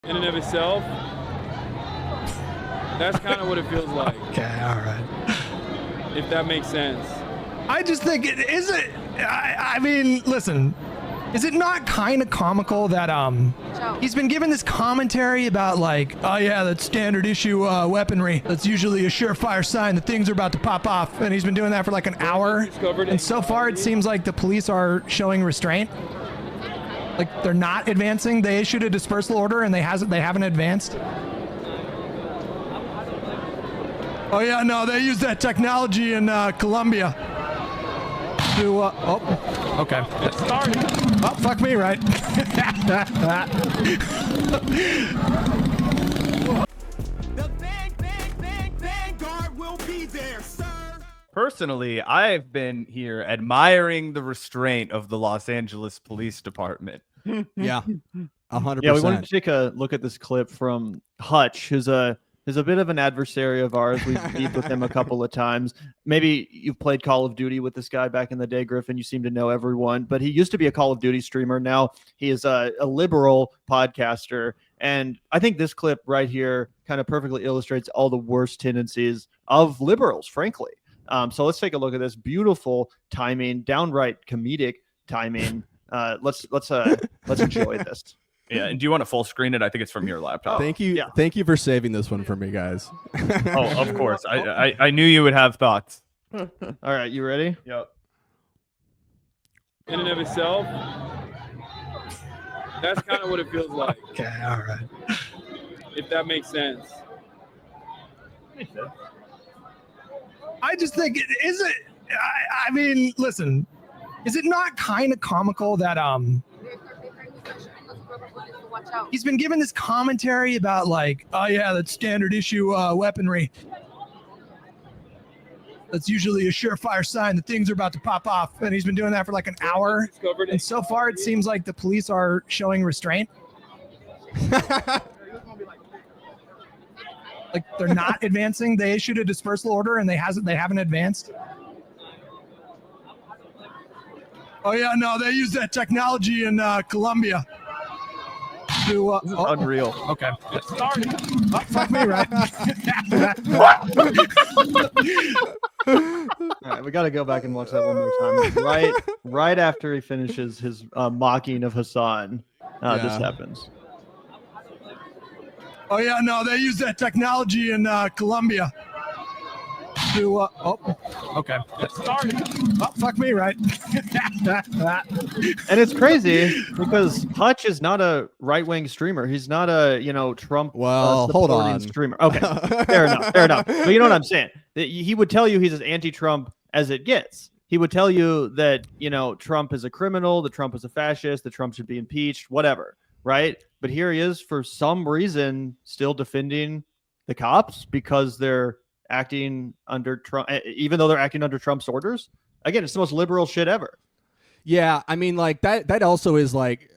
in and of itself, that's kind of what it feels like. Okay, all right. If that makes sense. I just think I mean, listen, is it not kind of comical that he's been given this commentary about like, oh yeah, that's standard issue weaponry. That's usually a surefire sign that things are about to pop off, and he's been doing that for like an hour. And so far, it seems like the police are showing restraint. Like they're not advancing. They issued a dispersal order, and they haven't advanced. Oh yeah, no, they use that technology in Colombia. To, okay. It's starting. Oh, fuck me, right? The Vanguard will be there, sir. Personally, I've been here admiring the restraint of the Los Angeles Police Department. Yeah, 100%. Yeah, we wanted to take a look at this clip from Hutch, who's a bit of an adversary of ours. We've beefed with him a couple of times. Maybe you've played Call of Duty with this guy back in the day, Griffin. You seem to know everyone, but he used to be a Call of Duty streamer. Now he is a liberal podcaster. And I think this clip right here kind of perfectly illustrates all the worst tendencies of liberals, frankly. So let's take a look at this. Beautiful timing, downright comedic timing. Let's enjoy this. Yeah, and do you want to full screen it? I think it's from your laptop. Thank you. Yeah. Thank you for saving this one for me, guys. Oh, of course. I knew you would have thoughts. All right, you ready? Yep. In and of itself, that's kind of what it feels like. Okay, all right. If that makes sense. I just think I mean, listen, is it not kind of comical that he's been given this commentary about like, oh yeah, that's standard issue weaponry. That's usually a surefire sign that things are about to pop off, and he's been doing that for like an hour. And so far, it seems like the police are showing restraint. Like they're not advancing. They issued a dispersal order, and they haven't advanced. Oh yeah, no, they use that technology in Colombia. To, This is unreal. Okay. It's starting. Oh, fuck me, right? All right, we got to go back and watch that one more time. Right after he finishes his mocking of Hasan, this happens. Oh yeah, no, they use that technology in Colombia. To, okay. It's starting. Oh, fuck me, right? And it's crazy because Hutch is not a right-wing streamer. He's not a Trump. Well, hold on. Streamer. Okay, fair enough. But you know what I'm saying? He would tell you he's as anti-Trump as it gets. He would tell you that Trump is a criminal, that Trump is a fascist, that Trump should be impeached, whatever. Right? But here he is for some reason still defending the cops because they're acting under Trump, even though they're acting under Trump's orders. Again, it's the most liberal shit ever. Yeah, I mean, like that also is like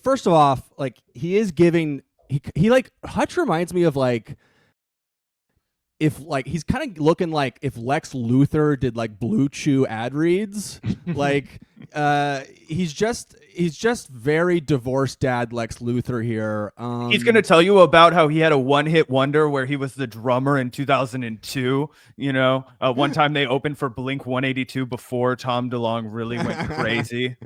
first of all, like he is giving he like Hutch reminds me of like if like he's kind of looking like if Lex Luthor did like Blue Chew ad reads. Like he's just very divorced dad Lex Luthor here. He's going to tell you about how he had a one-hit wonder where he was the drummer in 2002. One time they opened for Blink 182 before Tom DeLonge really went crazy.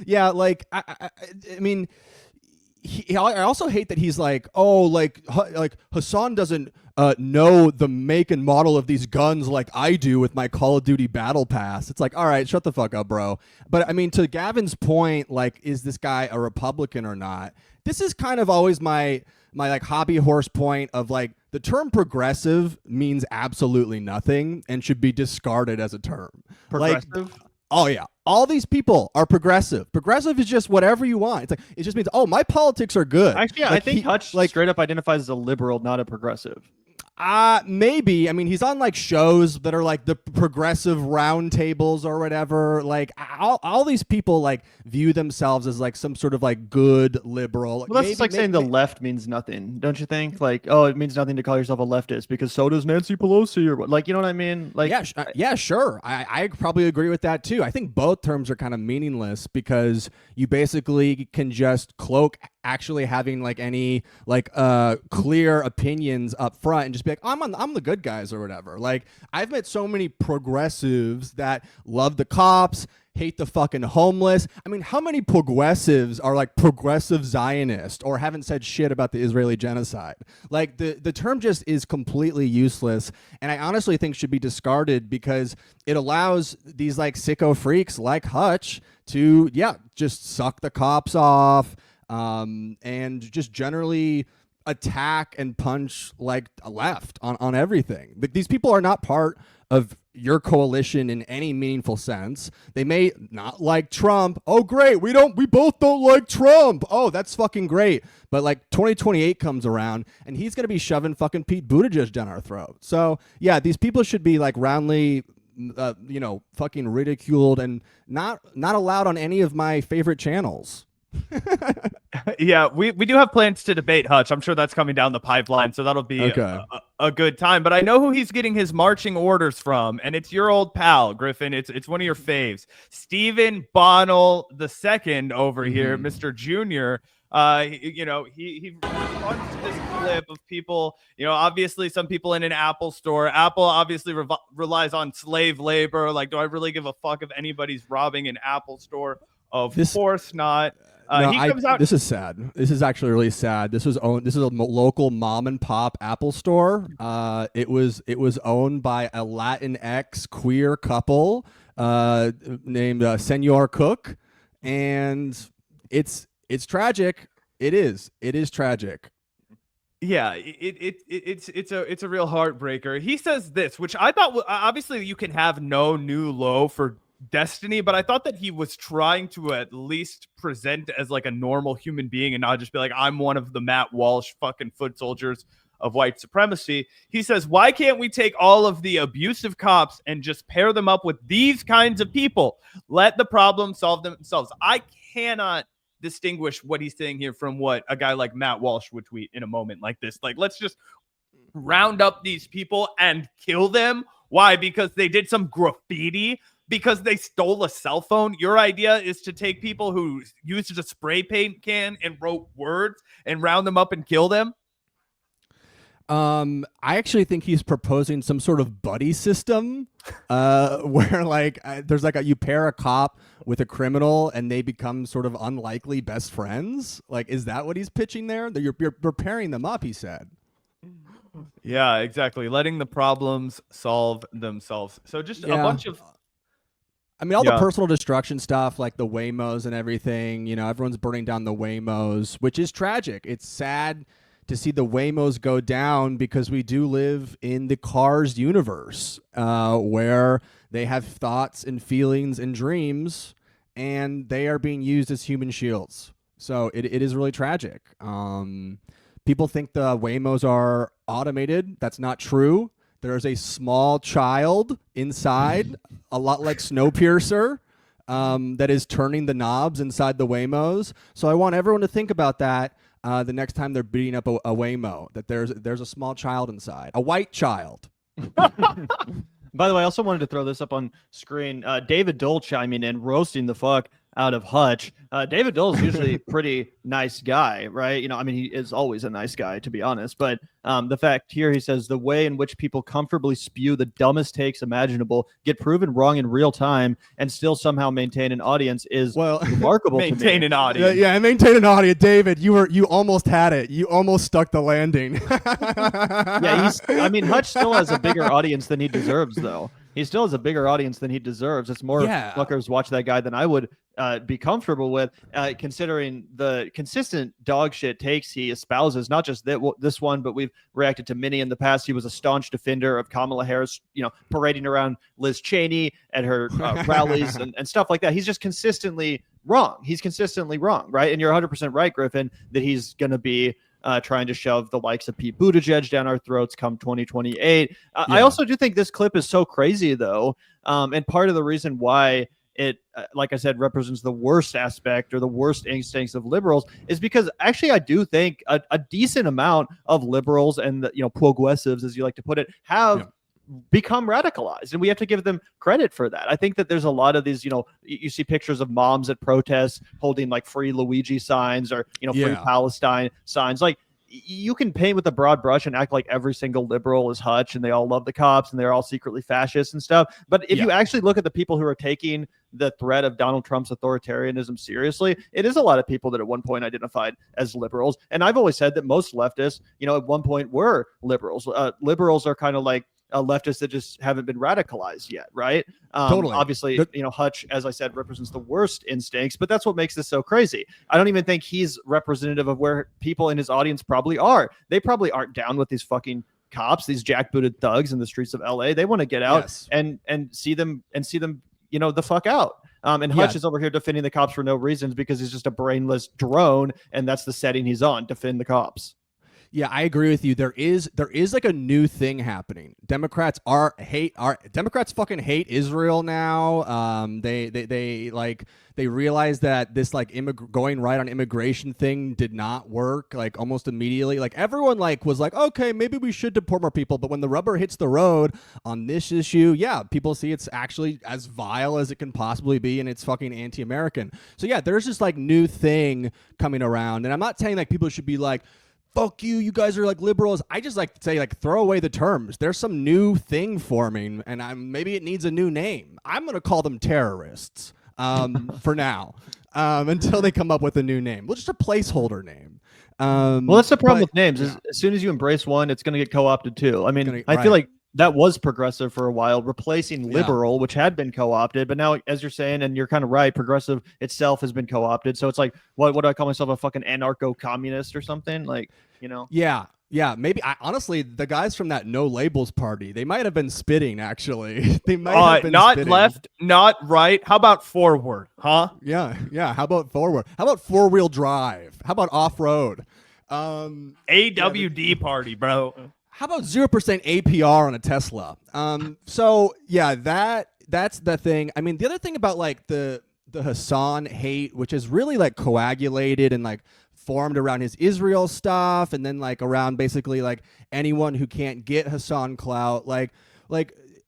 Yeah, like I mean, I also hate that he's like, oh, like Hasan doesn't know the make and model of these guns like I do with my Call of Duty Battle Pass. It's like, all right, shut the fuck up, bro. But I mean, to Gavin's point, like, is this guy a Republican or not? This is kind of always my like hobby horse point of like the term progressive means absolutely nothing and should be discarded as a term. Progressive? Like, oh yeah. All these people are progressive. Progressive is just whatever you want. It's like it just means, oh, my politics are good. Actually, yeah, like, I think Hutch straight up identifies as a liberal, not a progressive. Maybe. I mean, he's on like shows that are like the progressive roundtables or whatever. Like all these people like view themselves as like some sort of like good liberal. Well, that's just like saying the left means nothing, don't you think? Like, oh, it means nothing to call yourself a leftist because so does Nancy Pelosi or what? Like, you know what I mean? Like, yeah, sure. I probably agree with that too. I think both terms are kind of meaningless because you basically can just cloak actually having like any like clear opinions up front and just be like, I'm the good guys or whatever. Like I've met so many progressives that love the cops, hate the fucking homeless. I mean, how many progressives are like progressive Zionist or haven't said shit about the Israeli genocide? Like the term just is completely useless, and I honestly think should be discarded because it allows these like sicko freaks like Hutch to just suck the cops off and just generally attack and punch like a left on everything. These people are not part of your coalition in any meaningful sense. They may not like Trump. Oh, great. We both don't like Trump. Oh, that's fucking great. But like 2028 comes around and he's going to be shoving fucking Pete Buttigieg down our throat. So yeah, these people should be like roundly, fucking ridiculed and not allowed on any of my favorite channels. Yeah, we do have plans to debate Hutch. I'm sure that's coming down the pipeline, so that'll be a good time. But I know who he's getting his marching orders from, and it's your old pal, Griffin. It's one of your faves, Stephen Bonnell II over here, Mr. Junior. He responds to this clip of people, obviously some people in an Apple store. Apple obviously relies on slave labor. Like, do I really give a fuck if anybody's robbing an Apple store? Of course not. He comes out. This is sad. This is actually really sad. This is a local mom and pop Apple store. It was owned by a Latinx queer couple named Senor Cook, and it's tragic. It is tragic. Yeah, it's a real heartbreaker. He says this, which I thought obviously you can have no new low for Destiny, but I thought that he was trying to at least present as like a normal human being and not just be like, I'm one of the Matt Walsh fucking foot soldiers of white supremacy. He says, why can't we take all of the abusive cops and just pair them up with these kinds of people? Let the problem solve themselves. I cannot distinguish what he's saying here from what a guy like Matt Walsh would tweet in a moment like this. Like, let's just round up these people and kill them. Why? Because they did some graffiti? Because they stole a cell phone? Your idea is to take people who used a spray paint can and wrote words and round them up and kill them? I actually think he's proposing some sort of buddy system where like there's like you pair a cop with a criminal and they become sort of unlikely best friends. Like, is that what he's pitching there? That you're pairing them up, he said. Yeah, exactly. Letting the problems solve themselves. So just a bunch of... I mean, all the personal destruction stuff, like the Waymos and everything, everyone's burning down the Waymos, which is tragic. It's sad to see the Waymos go down because we do live in the Cars universe where they have thoughts and feelings and dreams, and they are being used as human shields. So it is really tragic. People think the Waymos are automated. That's not true. There's a small child inside, a lot like Snowpiercer, that is turning the knobs inside the Waymos. So I want everyone to think about that the next time they're beating up a Waymo, that there's a small child inside, a white child. By the way, I also wanted to throw this up on screen. David Doel chiming in, roasting the fuck out of Hutch. David Doel is usually a pretty nice guy, right? He is always a nice guy, to be honest. But the fact here, he says, the way in which people comfortably spew the dumbest takes imaginable, get proven wrong in real time, and still somehow maintain an audience is remarkable to me. Maintain an audience. Yeah, maintain an audience. David, you almost had it. You almost stuck the landing. Yeah, Hutch still has a bigger audience than he deserves, though. He still has a bigger audience than he deserves. It's more fuckers watch that guy than I would be comfortable with, considering the consistent dog shit takes he espouses, not just this one, but we've reacted to many in the past. He was a staunch defender of Kamala Harris, parading around Liz Cheney at her rallies and stuff like that. He's just consistently wrong. He's consistently wrong, right? And you're 100% right, Griffin, that he's going to be trying to shove the likes of Pete Buttigieg down our throats come 2028. I also do think this clip is so crazy, though. And part of the reason why it, like I said, represents the worst aspect or the worst instincts of liberals is because actually I do think a decent amount of liberals and progressives, as you like to put it, have become radicalized, and we have to give them credit for that. I think that there's a lot of these, you see pictures of moms at protests holding like free Luigi signs or, free Palestine signs. Like, you can paint with a broad brush and act like every single liberal is Hutch and they all love the cops and they're all secretly fascists and stuff. But if you actually look at the people who are taking the threat of Donald Trump's authoritarianism seriously, it is a lot of people that at one point identified as liberals. And I've always said that most leftists, at one point were liberals. Liberals are kind of like leftists that just haven't been radicalized yet, right? Totally. Obviously, Hutch, as I said, represents the worst instincts, but that's what makes this so crazy. I don't even think he's representative of where people in his audience probably are. They probably aren't down with these fucking cops, these jackbooted thugs in the streets of LA. They want to get out and see them the fuck out. And Hutch is over here defending the cops for no reasons because he's just a brainless drone, and that's the setting he's on, defend the cops. Yeah, I agree with you. There is like a new thing happening. Democrats fucking hate Israel now. They realize that this like going right on immigration thing did not work like almost immediately. Like everyone was like, okay, maybe we should deport more people. But when the rubber hits the road on this issue, people see it's actually as vile as it can possibly be, and it's fucking anti-American. So yeah, there's this like new thing coming around, and I'm not saying like people should be like, fuck you, you guys are like liberals. I just like to say, like, throw away the terms. There's some new thing forming, and maybe it needs a new name. I'm going to call them terrorists for now until they come up with a new name. Well, just a placeholder name. Well, that's the problem with names. Is as soon as you embrace one, it's going to get co-opted too. I mean, I feel like that was progressive for a while, replacing liberal, which had been co-opted. But now, as you're saying, and you're kind of right, progressive itself has been co-opted. So it's like, what do I call myself? A fucking anarcho-communist or something? Like, Yeah, maybe. Honestly, the guys from that No Labels party, they might have been spitting, actually. They might have been not spitting. left, not right. How about forward, huh? Yeah. How about forward? How about four-wheel drive? How about off-road? AWD party, bro. How about 0% APR on a Tesla? So yeah, that's the thing. I mean, the other thing about like the Hasan hate, which is really like coagulated and like formed around his Israel stuff, and then like around basically like anyone who can't get Hasan clout, like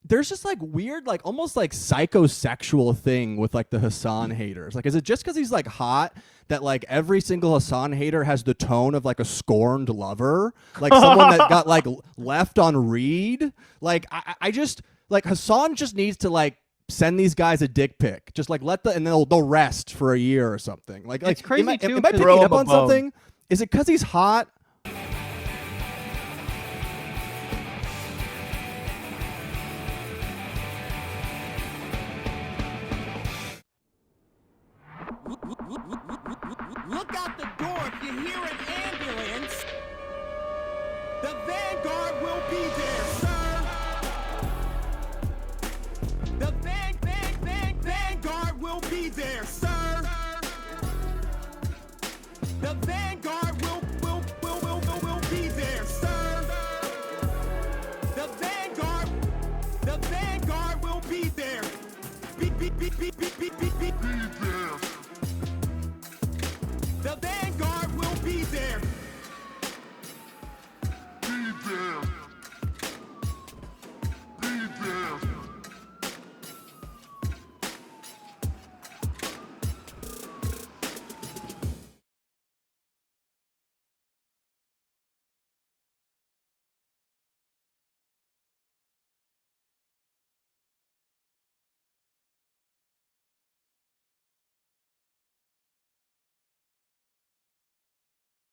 there's just like weird, like almost like psychosexual thing with like the Hasan haters. Like, is it just because he's like hot that like every single Hasan hater has the tone of like a scorned lover, like someone that got like left on read? Like, I just like Hasan just needs to like send these guys a dick pic, just like and they'll rest for a year or something. Like it's crazy am I too. picking up on something? Is it because he's hot? Look out the door if you hear an ambulance. The Vanguard will be there, sir. The Vanguard will be there, sir. The Vanguard will be there, sir. The Vanguard will be there. Be there.